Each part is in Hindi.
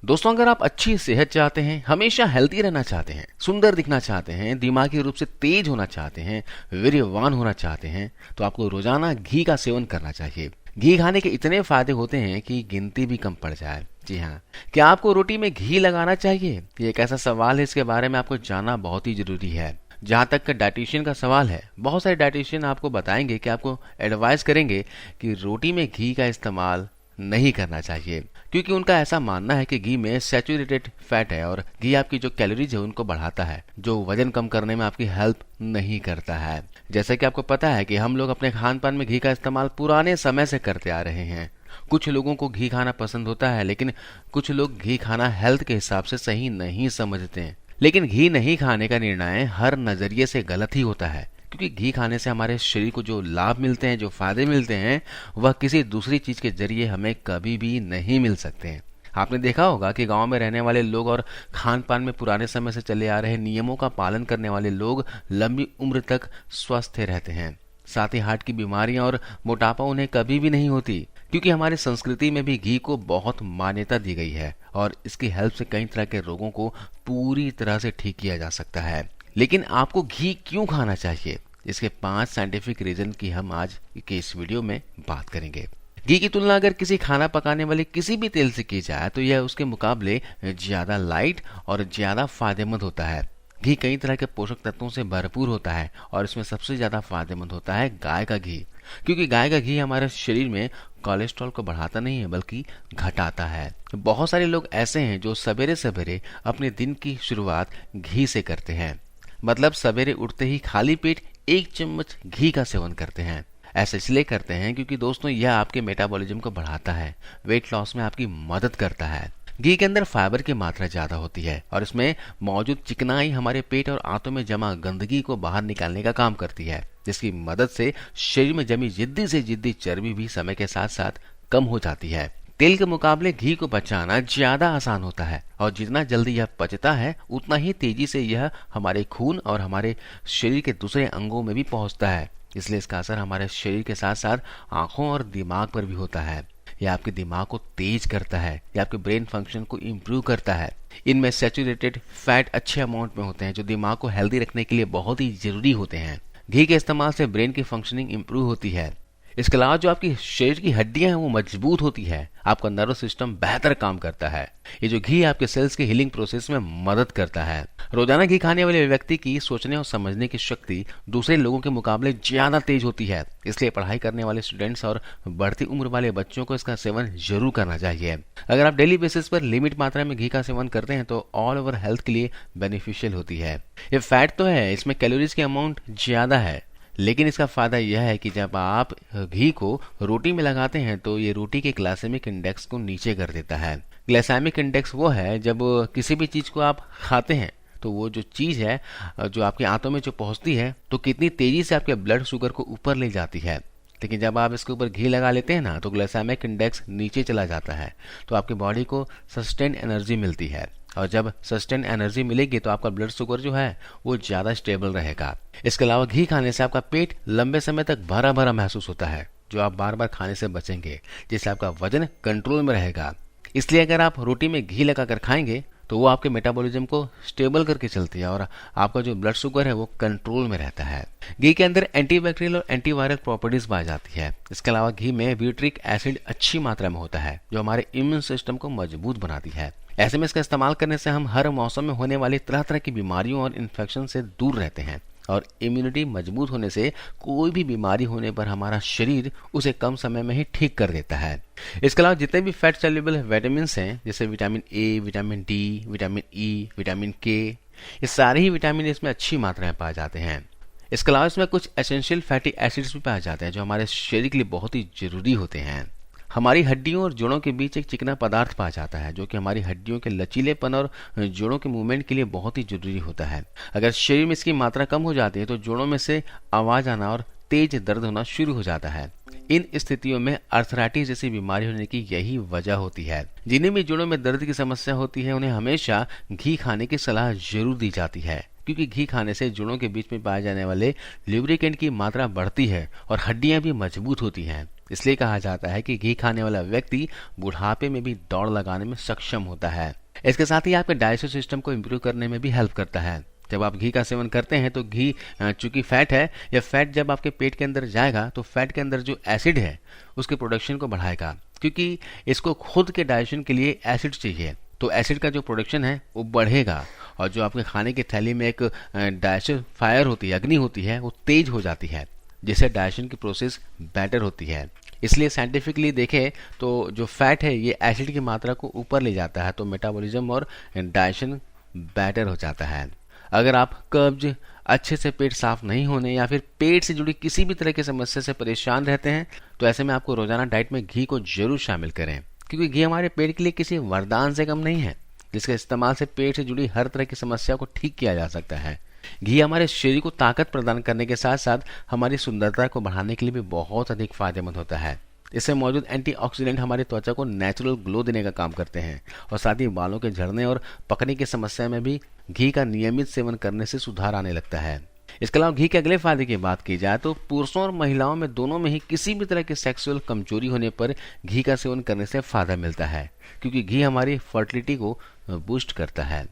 दोस्तों, अगर आप अच्छी सेहत चाहते हैं, हमेशा हेल्दी रहना चाहते हैं, सुंदर दिखना चाहते हैं, दिमागी रूप से तेज होना चाहते हैं, वीर्यवान होना चाहते हैं, तो आपको रोजाना घी का सेवन करना चाहिए। घी खाने के इतने फायदे होते हैं कि गिनती भी कम पड़ जाए। जी हाँ, क्या आपको रोटी में घी लगाना चाहिए? ये एक ऐसा सवाल है, इसके बारे में आपको जानना बहुत ही जरूरी है। जहाँ तक का डाइटिशियन का सवाल है, बहुत सारे डाइटिशियन आपको बताएंगे कि आपको एडवाइस करेंगे कि रोटी में घी का इस्तेमाल नहीं करना चाहिए, क्योंकि उनका ऐसा मानना है कि घी में सैचुरेटेड फैट है और घी आपकी जो कैलोरीज है उनको बढ़ाता है, जो वजन कम करने में आपकी हेल्प नहीं करता है। जैसे कि आपको पता है कि हम लोग अपने खान पान में घी का इस्तेमाल पुराने समय से करते आ रहे हैं। कुछ लोगों को घी खाना पसंद होता है, लेकिन कुछ लोग घी खाना हेल्थ के हिसाब से सही नहीं समझते हैं। लेकिन घी नहीं खाने का निर्णय हर नजरिए से गलत ही होता है, क्योंकि घी खाने से हमारे शरीर को जो लाभ मिलते हैं, जो फायदे मिलते हैं, वह किसी दूसरी चीज के जरिए हमें कभी भी नहीं मिल सकते हैं। आपने देखा होगा कि गांव में रहने वाले लोग और खान पान में पुराने समय से चले आ रहे नियमों का पालन करने वाले लोग लंबी उम्र तक स्वस्थ रहते हैं। साथ ही हार्ट की बीमारियां और मोटापा उन्हें कभी भी नहीं होती, क्योंकि हमारी संस्कृति में भी घी को बहुत मान्यता दी गई है और इसकी हेल्प से कई तरह के रोगों को पूरी तरह से ठीक किया जा सकता है। लेकिन आपको घी क्यों खाना चाहिए, इसके 5 साइंटिफिक रीजन की हम आज के इस वीडियो में बात करेंगे। घी की तुलना अगर किसी खाना पकाने वाले किसी भी तेल से की जाए तो यह उसके मुकाबले ज्यादा लाइट और ज्यादा फायदेमंद होता है। घी कई तरह के पोषक तत्वों से भरपूर होता है और इसमें सबसे ज्यादा फायदेमंद होता है गाय का घी, क्योंकि गाय का घी हमारे शरीर में कोलेस्ट्रॉल को बढ़ाता नहीं है बल्कि घटाता है। बहुत सारे लोग ऐसे हैं जो सवेरे सवेरे अपने दिन की शुरुआत घी से करते हैं, मतलब सवेरे उठते ही खाली पेट 1 चम्मच घी का सेवन करते हैं। ऐसा इसलिए करते हैं क्योंकि दोस्तों यह आपके मेटाबॉलिज्म को बढ़ाता है, वेट लॉस में आपकी मदद करता है। घी के अंदर फाइबर की मात्रा ज्यादा होती है और इसमें मौजूद चिकनाई हमारे पेट और आंतों में जमा गंदगी को बाहर निकालने का काम करती है, जिसकी मदद से शरीर में जमी जिद्दी से जिद्दी चर्बी भी समय के साथ साथ कम हो जाती है। तेल के मुकाबले घी को पचाना ज्यादा आसान होता है और जितना जल्दी यह पचता है उतना ही तेजी से यह हमारे खून और हमारे शरीर के दूसरे अंगों में भी पहुंचता है। इसलिए इसका असर हमारे शरीर के साथ साथ आंखों और दिमाग पर भी होता है। यह आपके दिमाग को तेज करता है, यह आपके ब्रेन फंक्शन को इम्प्रूव करता है। इनमें सैचुरेटेड फैट अच्छे अमाउंट में होते हैं, जो दिमाग को हेल्दी रखने के लिए बहुत ही जरूरी होते हैं। घी के इस्तेमाल से ब्रेन की फंक्शनिंग इम्प्रूव होती है। इसके अलावा जो आपकी शरीर की हड्डियां हैं वो मजबूत होती है, आपका नर्वस सिस्टम बेहतर काम करता है। ये जो घी आपके सेल्स के हीलिंग प्रोसेस में मदद करता है। रोजाना घी खाने वाले व्यक्ति की सोचने और समझने की शक्ति दूसरे लोगों के मुकाबले ज्यादा तेज होती है। इसलिए पढ़ाई करने वाले स्टूडेंट्स और बढ़ती उम्र वाले बच्चों को इसका सेवन जरूर करना चाहिए। अगर आप डेली बेसिस पर लिमिट मात्रा में घी का सेवन करते हैं तो ऑल ओवर हेल्थ के लिए बेनिफिशियल होती है। ये फैट तो है, इसमें कैलोरीज की अमाउंट ज्यादा है, लेकिन इसका फायदा यह है कि जब आप घी को रोटी में लगाते हैं तो ये रोटी के ग्लाइसेमिक इंडेक्स को नीचे कर देता है। ग्लाइसेमिक इंडेक्स वो है जब किसी भी चीज को आप खाते हैं तो वो जो चीज है जो आपके आंतों में जो पहुंचती है तो कितनी तेजी से आपके ब्लड शुगर को ऊपर ले जाती है। लेकिन जब आप इसके ऊपर घी लगा लेते हैं ना तो ग्लाइसेमिक इंडेक्स नीचे चला जाता है, तो आपकी बॉडी को सस्टेन एनर्जी मिलती है और जब सस्टेन एनर्जी मिलेगी तो आपका ब्लड शुगर जो है वो ज्यादा स्टेबल रहेगा। इसके अलावा घी खाने से आपका पेट लंबे समय तक भरा भरा महसूस होता है, जो आप बार बार खाने से बचेंगे, जिससे आपका वजन कंट्रोल में रहेगा। इसलिए अगर आप रोटी में घी लगाकर खाएंगे तो वो आपके मेटाबॉलिज्म को स्टेबल करके चलती है और आपका जो ब्लड शुगर है वो कंट्रोल में रहता है। घी के अंदर एंटीबैक्टीरियल और एंटीवायरल प्रॉपर्टीज पाई जाती है। इसके अलावा घी में ब्यूट्रिक एसिड अच्छी मात्रा में होता है, जो हमारे इम्यून सिस्टम को मजबूत बनाती है। ऐसे में इसका इस्तेमाल करने से हम हर मौसम में होने वाली तरह तरह की बीमारियों और इन्फेक्शन से दूर रहते हैं और इम्यूनिटी मजबूत होने से कोई भी बीमारी होने पर हमारा शरीर उसे कम समय में ही ठीक कर देता है। इसके अलावा जितने भी फैट सॉल्युबल विटामिन हैं, जैसे vitamin A, vitamin D, vitamin E, vitamin के, ये सारे ही विटामिन इसमें अच्छी मात्रा में पाए जाते हैं। इसके अलावा इसमें कुछ एसेंशियल फैटी एसिड्स भी पाए जाते हैं जो हमारे शरीर के लिए बहुत ही जरूरी होते हैं। हमारी हड्डियों और जोड़ों के बीच एक चिकना पदार्थ पाया जाता है जो कि हमारी हड्डियों के लचीलेपन और जोड़ों के मूवमेंट के लिए बहुत ही जरूरी होता है। अगर शरीर में इसकी मात्रा कम हो जाती है तो जोड़ों में से आवाज आना और तेज दर्द होना शुरू हो जाता है। इन स्थितियों में अर्थराइटिस जैसी बीमारी होने की यही वजह होती है। जिन्हें भी जोड़ों में दर्द की समस्या होती है उन्हें हमेशा घी खाने की सलाह जरूर दी जाती है, क्योंकि घी खाने से जोड़ों के बीच में पाए जाने वाले ल्यूब्रिकेंट की मात्रा बढ़ती है और हड्डियां भी मजबूत होती हैं। इसलिए कहा जाता है कि घी खाने वाला व्यक्ति बुढ़ापे में भी दौड़ लगाने में सक्षम होता है। इसके साथ ही आपके डाइजेस्टिव सिस्टम को इम्प्रूव करने में भी हेल्प करता है। जब आप घी का सेवन करते हैं तो घी चूंकि फैट है, या फैट जब आपके पेट के अंदर जाएगा तो फैट के अंदर जो एसिड है उसके प्रोडक्शन को बढ़ाएगा, क्योंकि इसको खुद के डाइजेशन के लिए एसिड चाहिए। तो एसिड का जो प्रोडक्शन है वो बढ़ेगा, और जो आपके खाने की थैली में एक डाइजेशन फायर होती है, अग्नि होती है, वो तेज हो जाती है, जिससे डाइजेशन की प्रोसेस बेटर होती है। इसलिए साइंटिफिकली देखें तो जो फैट है ये एसिड की मात्रा को ऊपर ले जाता है, तो मेटाबॉलिज्म और डाइजेशन बेटर हो जाता है। अगर आप कब्ज, अच्छे से पेट साफ नहीं होने या फिर पेट से जुड़ी किसी भी तरह की समस्या से परेशान रहते हैं, तो ऐसे में आपको रोजाना डाइट में घी को जरूर शामिल करें, क्योंकि घी हमारे पेट के लिए किसी वरदान से कम नहीं है, जिसके इस्तेमाल से पेट से जुड़ी हर तरह की समस्या को ठीक किया जा सकता है। घी हमारे शरीर को ताकत प्रदान करने के साथ साथ हमारी सुंदरता को बढ़ाने के लिए भी बहुत अधिक फायदेमंद होता है। इसमें मौजूद एंटीऑक्सीडेंट हमारी त्वचा को नेचुरल ग्लो देने का काम करते हैं, और साथ ही बालों के झड़ने और पकने की समस्या में भी घी का नियमित सेवन करने से सुधार आने लगता है। इसके अलावा घी के अगले फायदे की बात की जाए तो पुरुषों और महिलाओं में दोनों में ही किसी भी तरह की सेक्सुअल कमजोरी होने पर घी का सेवन करने से फायदा मिलता है, क्योंकि घी हमारी फर्टिलिटी को बूस्ट करता है।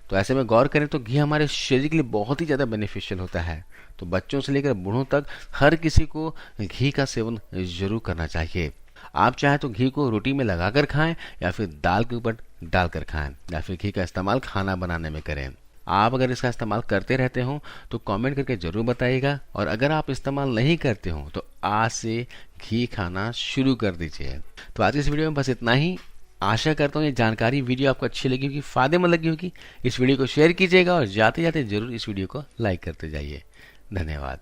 तो ऐसे में गौर करें तो घी हमारे शरीर के लिए बहुत ही ज़्यादा बेनिफिशियल होता है। तो बच्चों से लेकर बूढ़ों तक हर किसी को घी का सेवन जरूर करना चाहिए। आप चाहे तो घी को रोटी में लगाकर खाएं, या फिर दाल के ऊपर डालकर खाएं, या फिर घी का इस्तेमाल खाना बनाने में करें। आप अगर इसका इस्तेमाल करते रहते हो तो कमेंट करके जरूर बताइएगा, और अगर आप इस्तेमाल नहीं करते हो तो आज से घी खाना शुरू कर दीजिए। तो आज की इस वीडियो में बस इतना ही। आशा करता हूँ ये जानकारी वीडियो आपको अच्छी लगी होगी, फायदेमंद लगी होगी। इस वीडियो को शेयर कीजिएगा और जाते जाते जरूर इस वीडियो को लाइक करते जाइए। धन्यवाद।